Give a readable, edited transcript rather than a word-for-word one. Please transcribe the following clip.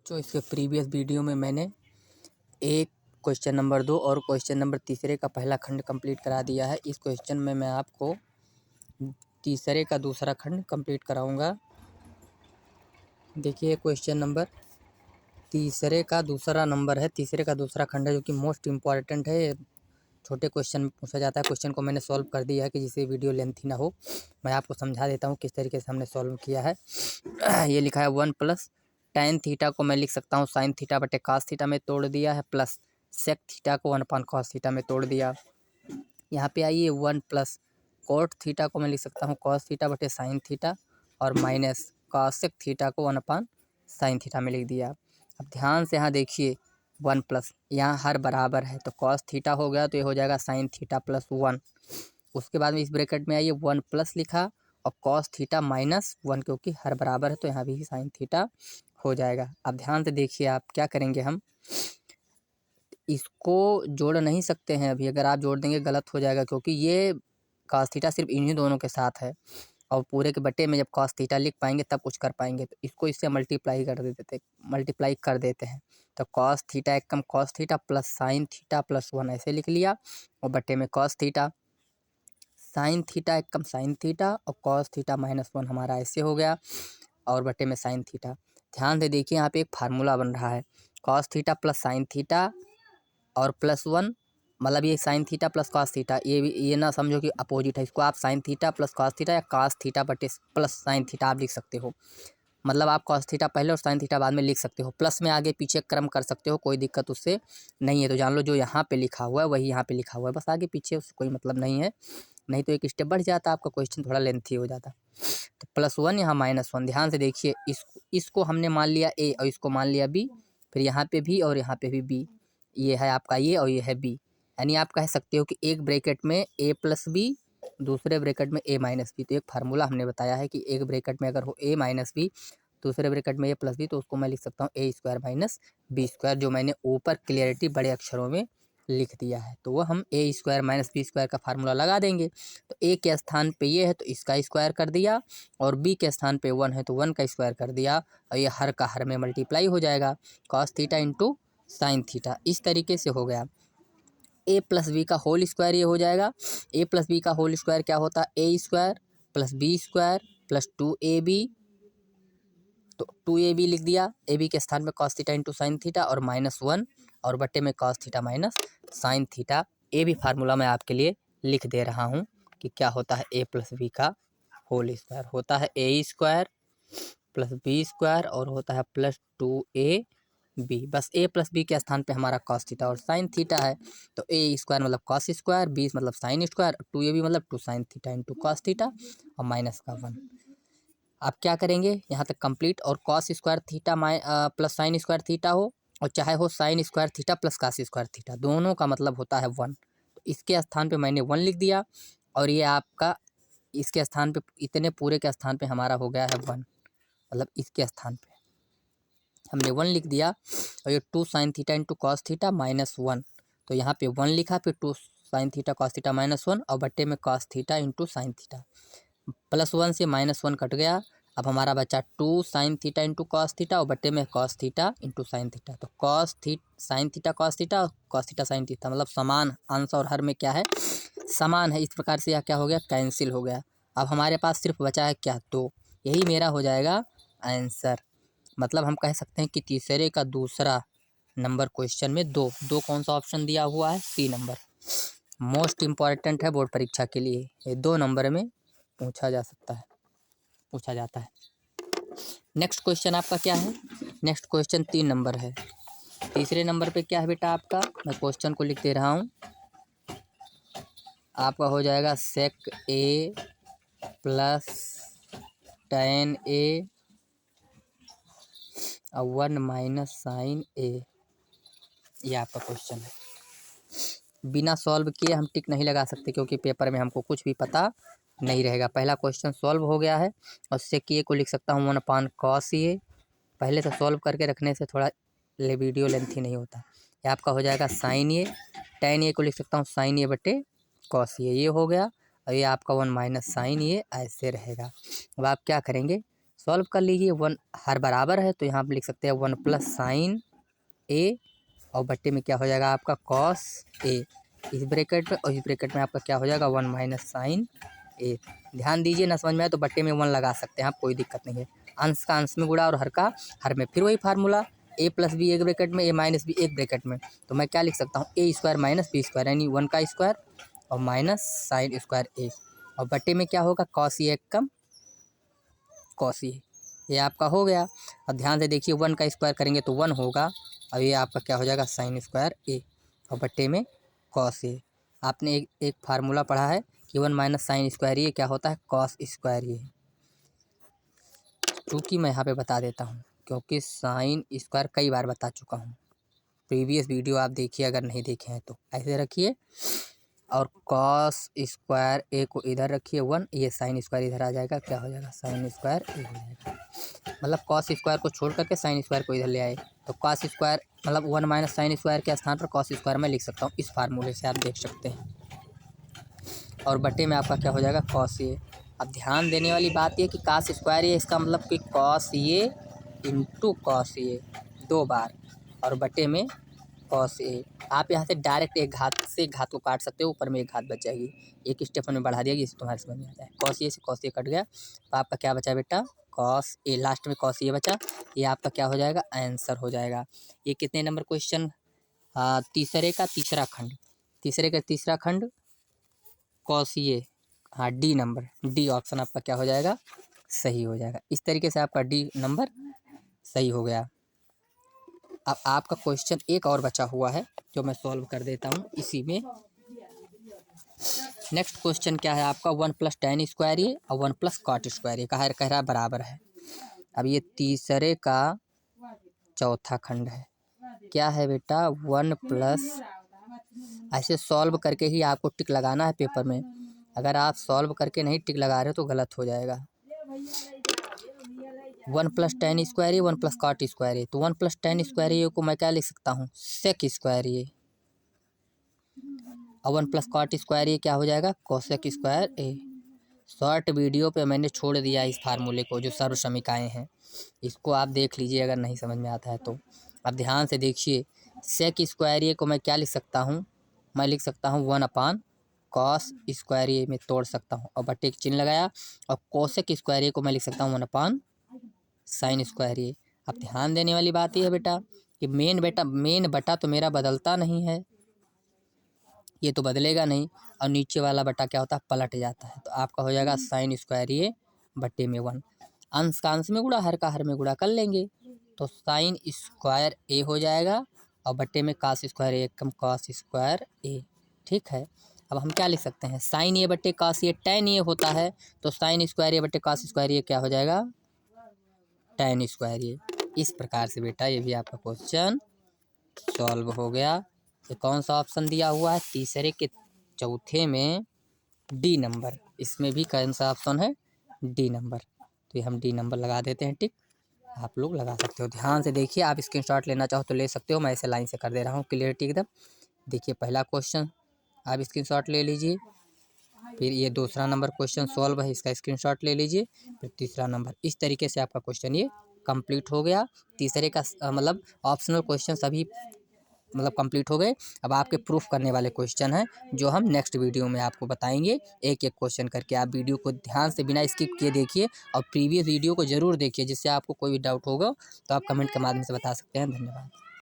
जो इसके previous video में मैंने एक क्वेश्चन नंबर 2 और क्वेश्चन नंबर तीसरे का पहला खंड कंप्लीट करा दिया है। इस क्वेश्चन में मैं आपको तीसरे का दूसरा खंड कंप्लीट कराऊंगा। देखिए क्वेश्चन नंबर तीसरे का दूसरा नंबर है, तीसरे का दूसरा खंड है, जो कि मोस्ट इम्पॉर्टेंट है। छोटे क्वेश्चन में पूछा जाता है। क्वेश्चन को मैंने सॉल्व कर दिया है कि जिससे वीडियो लेंथी ना हो। मैं आपको समझा देता हूँ किस तरीके से हमने सॉल्व किया है। ये लिखा है 1 प्लस tan थीटा को मैं लिख सकता हूँ sin थीटा बटे cos थीटा में तोड़ दिया है, प्लस sec थीटा को 1 cos थीटा में तोड़ दिया। यहाँ पे आइए 1 प्लस cot थीटा को मैं लिख सकता हूँ cos थीटा बटे sin थीटा, और माइनस cosec थीटा को 1 sin थीटा में लिख दिया। अब ध्यान से यहाँ देखिए 1 प्लस, यहाँ हर बराबर है तो cos थीटा हो गया, तो ये हो जाएगा sin थीटा प्लस 1। उसके बाद में इस ब्रैकेट में आइए 1 प्लस लिखा और cos थीटा माइनस 1, क्योंकि हर बराबर है तो यहाँ भी sin थीटा हो जाएगा। अब ध्यान से देखिए आप क्या करेंगे, हम इसको जोड़ नहीं सकते हैं अभी। अगर आप जोड़ देंगे गलत हो जाएगा, क्योंकि ये cos थीटा सिर्फ इन्हीं दोनों के साथ है, और पूरे के बटे में जब cos थीटा लिख पाएंगे तब कुछ कर पाएंगे। तो इसको इससे मल्टीप्लाई कर देते हैं। तो cos थीटा एक कम cos theta plus sin theta plus 1 ऐसे लिख लिया, और बटे में cos थीटा, sin थीटा एक कम sin थीटा और cos थीटा माइनस 1 हमारा ऐसे हो गया, और बटे में sin थीटा। ध्यान से देखिए यहाँ पे एक फार्मूला बन रहा है, cos theta plus sin theta और प्लस 1, मतलब ये sin theta plus cos theta. ये ना समझो कि अपोजिट है, इसको आप sin theta plus cos theta या cos थीटा बटे प्लस sin थीटा आप लिख सकते हो। मतलब आप cos थीटा पहले और sin थीटा बाद में लिख सकते हो, प्लस में आगे पीछे क्रम कर सकते हो, कोई दिक्कत उससे नहीं है। तो जान लो जो यहाँ पे लिखा हुआ है वही यहाँ पे लिखा हुआ है, बस आगे पीछे उससे कोई मतलब नहीं है। नहीं तो एक स्टेप बढ़ जाता, आपका क्वेश्चन थोड़ा लेंथी हो जाता। तो प्लस 1 यहाँ माइनस 1। ध्यान से देखिए, इसको हमने मान लिया ए और इसको मान लिया बी, फिर यहाँ पे भी और यहाँ पे भी बी। ये है आपका ये और ये है बी। यानी आप कह सकते हो कि एक ब्रैकेट में ए प्लस बी, दूसरे ब्रैकेट में ए माइनस बी। तो एक फार्मूला हमने बताया है कि एक ब्रैकेट में अगर हो ए माइनस बी, दूसरे ब्रैकेट में ए प्लस बी, तो उसको मैं लिख सकता हूँ ए स्क्वायर माइनस बी स्क्वायर, जो मैंने ऊपर क्लियरिटी बड़े अक्षरों में लिख दिया है। तो वो हम ए स्क्वायर माइनस बी स्क्वायर का फार्मूला लगा देंगे। तो ए के स्थान पे ये है तो इसका स्क्वायर कर दिया, और बी के स्थान पे 1 है तो 1 का स्क्वायर कर दिया, और ये हर का हर में मल्टीप्लाई हो जाएगा, cos theta into sine theta. इस तरीके से हो गया। ए प्लस बी का होल स्क्वायर ये हो जाएगा। ए प्लस बी का होल स्क्वायर क्या होता है, A square plus B square plus 2ab। तो 2ab लिख दिया, ए बी के स्थान में cos theta into sine theta और माइनस 1, और बटे में cos theta minus sine theta. ए भी फार्मूला मैं आपके लिए लिख दे रहा हूँ कि क्या होता है। ए प्लस बी का होल स्क्वायर होता है A square plus B square और होता है प्लस 2ab। बस ए प्लस बी के स्थान पे हमारा cos थीटा और साइन थीटा है। तो ए स्क्वायर मतलब cos स्क्वायर, बी मतलब साइन स्क्वायर, 2ab मतलब 2 sine theta into cos theta और माइनस का 1। आप क्या करेंगे, यहाँ तक कंप्लीट। और cos square theta plus sine square theta हो, और चाहे हो sine square theta plus cos square theta, दोनों का मतलब होता है 1। तो इसके स्थान पे मैंने 1 लिख दिया, और ये आपका इसके स्थान पे, इतने पूरे के स्थान पे हमारा हो गया है 1। मतलब इसके स्थान पे हमने 1 लिख दिया, और ये 2 sine theta into cos theta minus 1। तो यहाँ पे 1 लिखा, फिर 2 sine theta cos theta minus 1, और बट्टे में cos theta into sine theta. Plus 1 से माइनस 1 कट गया। अब हमारा बचा 2 sine theta into cos theta और बट्टे में cos theta into sine theta. तो साइन थीटा कॉस थीटा और कॉस थीटा साइन थीटा, मतलब समान अंश और हर में क्या है, समान है। इस प्रकार से यह क्या हो गया, कैंसिल हो गया। अब हमारे पास सिर्फ बचा है क्या, 2। यही मेरा हो जाएगा आंसर। मतलब हम कह सकते हैं कि तीसरे का दूसरा नंबर क्वेश्चन में दो कौन सा ऑप्शन दिया हुआ है, सी नंबर। मोस्ट इम्पॉर्टेंट है बोर्ड परीक्षा के लिए, ये 2 नंबर में पूछा जाता है। नेक्स्ट क्वेश्चन आपका क्या है, नेक्स्ट क्वेश्चन 3 नंबर है। तीसरे नंबर पे क्या है बेटा आपका, मैं क्वेश्चन को लिख दे रहा हूँ। आपका हो जाएगा sec a plus tan a और 1 माइनस साइन a। ये आपका क्वेश्चन है। बिना सॉल्व किए हम टिक नहीं लगा सकते, क्योंकि पेपर में हमको कुछ भी पता नहीं रहेगा। पहला क्वेश्चन सॉल्व हो गया है, और sec a को लिख सकता हूँ 1 cos a। पहले से सॉल्व करके रखने से थोड़ा वीडियो लेंथी नहीं होता। ये आपका हो जाएगा साइन a। tan a को लिख सकता हूँ साइन a बटे cos a, ये हो गया। और ये आपका 1 माइनस साइन a ऐसे रहेगा। अब आप क्या करेंगे, सॉल्व कर लीजिए। वन हर बराबर है तो यहाँ पर लिख सकते हैं 1 प्लस साइन ए और बट्टे में क्या हो जाएगा आपका कॉस ए इस ब्रैकेट में, और इस ब्रैकेट में आपका क्या हो जाएगा 1 माइनस साइन ए। ध्यान दीजिए, ना समझ में आए तो बट्टे में 1 लगा सकते हैं आप, कोई दिक्कत नहीं है। अंश का अंश में गुणा और हर का हर में, फिर वही फार्मूला ए प्लस बी एक ब्रैकेट में, ए माइनस बी एक ब्रैकेट में। तो मैं क्या लिख सकता हूँ ए स्क्वायर माइनस बी स्क्वायर, यानी 1 का स्क्वायर और माइनस साइन स्क्वायर ए, और बट्टे में क्या होगा कॉस ए कम कॉस ये आपका हो गया। अब ध्यान से देखिए 1 का स्क्वायर करेंगे तो 1 होगा, और ये आपका क्या हो जाएगा साइन स्क्वायर ए और बट्टे में कॉस ए। आपने एक फार्मूला पढ़ा है कि 1 माइनस साइन स्क्वायर ये क्या होता है कॉस स्क्वायर ये। चूँकि मैं यहाँ पे बता देता हूँ क्योंकि साइन स्क्वायर कई बार बता चुका हूँ, प्रीवियस वीडियो आप देखिए अगर नहीं देखे हैं तो। ऐसे रखिए और कॉस स्क्वायर ए को इधर रखिए 1, ये साइन स्क्वायर इधर आ जाएगा, क्या हो जाएगा साइन स्क्वायर ए हो जाएगा। मतलब कॉस स्क्वायर को छोड़ करके साइन स्क्वायर को इधर ले आए तो कॉस स्क्वायर मतलब 1 माइनस साइन स्क्वायर के स्थान पर कॉस स्क्वायर मैं लिख सकता हूँ, इस फार्मूले से आप देख सकते हैं। और बटे में आपका क्या हो जाएगा कॉस ए। अब ध्यान देने वाली बात ये कि कॉस स्क्वायर ये इसका मतलब कि cos A into cos A 2 बार, और बटे में कॉस ए। आप यहाँ से डायरेक्ट एक घात से घात को काट सकते हो, ऊपर में एक घात बच जाएगी, एक स्टेप में बढ़ा दिया जिससे तुम्हारे समझ में आ जाए। कॉस ए से कॉस ए कट गया तो आपका क्या बचा बेटा कॉस ए, लास्ट में कॉस ए बचा, ये आपका क्या हो जाएगा आंसर हो जाएगा। ये कितने नंबर क्वेश्चन, तीसरे का तीसरा खंड, तीसरे का तीसरा खंड कॉस ए, हाँ डी नंबर, डी ऑप्शन आपका क्या हो जाएगा सही हो जाएगा। इस तरीके से आपका डी नंबर सही हो गया। अब आपका क्वेश्चन एक और बचा हुआ है जो मैं सॉल्व कर देता हूँ इसी में। नेक्स्ट क्वेश्चन क्या है आपका 1 प्लस टेन स्क्वायर ये और 1 प्लस कॉट स्क्वायर ये कह रहा है बराबर है। अब ये तीसरे का चौथा खंड है, क्या है बेटा 1 प्लस, ऐसे सॉल्व करके ही आपको टिक लगाना है पेपर में, अगर आप सॉल्व करके नहीं टिक लगा रहे हो तो गलत हो जाएगा। 1 प्लस टेन स्क्वायर ये 1 प्लस कॉट स्क्वायर ये, तो 1 प्लस टेन स्क्वायर ये को मैं क्या लिख सकता हूँ सेक स्क्वायर ये, और 1 प्लस कॉट स्क्वायर ये क्या हो जाएगा कोसेक स्क्वायर ए। शॉर्ट वीडियो पे मैंने छोड़ दिया इस फार्मूले को, जो सर्व समीकाएँ हैं, इसको आप देख लीजिए अगर नहीं समझ में आता है तो। अब ध्यान से देखिए सेक स्क्वायर ये को मैं क्या लिख सकता हूँ, मैं लिख सकता हूँ 1 अपान कॉस स्क्वायर ये में तोड़ सकता हूँ और बट्टे की चिन्ह लगाया, और कोसेक स्क्वायर ये को मैं लिख सकता हूँ 1 अपान साइन स्क्वायर ये। अब ध्यान देने वाली बात यह है बेटा कि मेन बटा तो मेरा बदलता नहीं है, ये तो बदलेगा नहीं, और नीचे वाला बटा क्या होता है पलट जाता है, तो आपका हो जाएगा साइन स्क्वायर ये बट्टे में 1, अंश का अंश में गुणा हर का हर में गुणा कर लेंगे तो साइन स्क्वायर ए हो जाएगा, और बट्टे में कॉस स्क्वायर ए कम कॉस स्क्वायर ए। ठीक है, अब हम क्या लिख सकते हैं साइन ए बट्टे कॉस ए टेन ए होता है, तो साइन स्क्वायर ए बट्टे कॉस स्क्वायर ए क्या हो जाएगा टेन स्क्वायर ए। इस प्रकार से बेटा ये भी आपका क्वेश्चन सॉल्व हो गया। तो कौन सा ऑप्शन दिया हुआ है तीसरे के चौथे में डी नंबर, इसमें भी कौन सा ऑप्शन है डी नंबर, तो ये हम डी नंबर लगा देते हैं टिक, आप लोग लगा सकते हो। ध्यान से देखिए, आप स्क्रीनशॉट लेना चाहो तो ले सकते हो, मैं ऐसे लाइन से कर दे रहा हूँ क्लियरिटी एकदम। देखिए पहला क्वेश्चन आप स्क्रीनशॉट ले लीजिए, फिर ये दूसरा नंबर क्वेश्चन सॉल्व है इसका स्क्रीनशॉट ले लीजिए, फिर तीसरा नंबर। इस तरीके से आपका क्वेश्चन ये कंप्लीट हो गया। तीसरे का मतलब ऑप्शनल क्वेश्चन सभी मतलब कंप्लीट हो गए। अब आपके प्रूफ करने वाले क्वेश्चन हैं जो हम नेक्स्ट वीडियो में आपको बताएंगे, एक एक क्वेश्चन करके। आप वीडियो को ध्यान से बिना स्किप किए देखिए और प्रीवियस वीडियो को ज़रूर देखिए, जिससे आपको कोई भी डाउट होगा तो आप कमेंट के माध्यम से बता सकते हैं। धन्यवाद।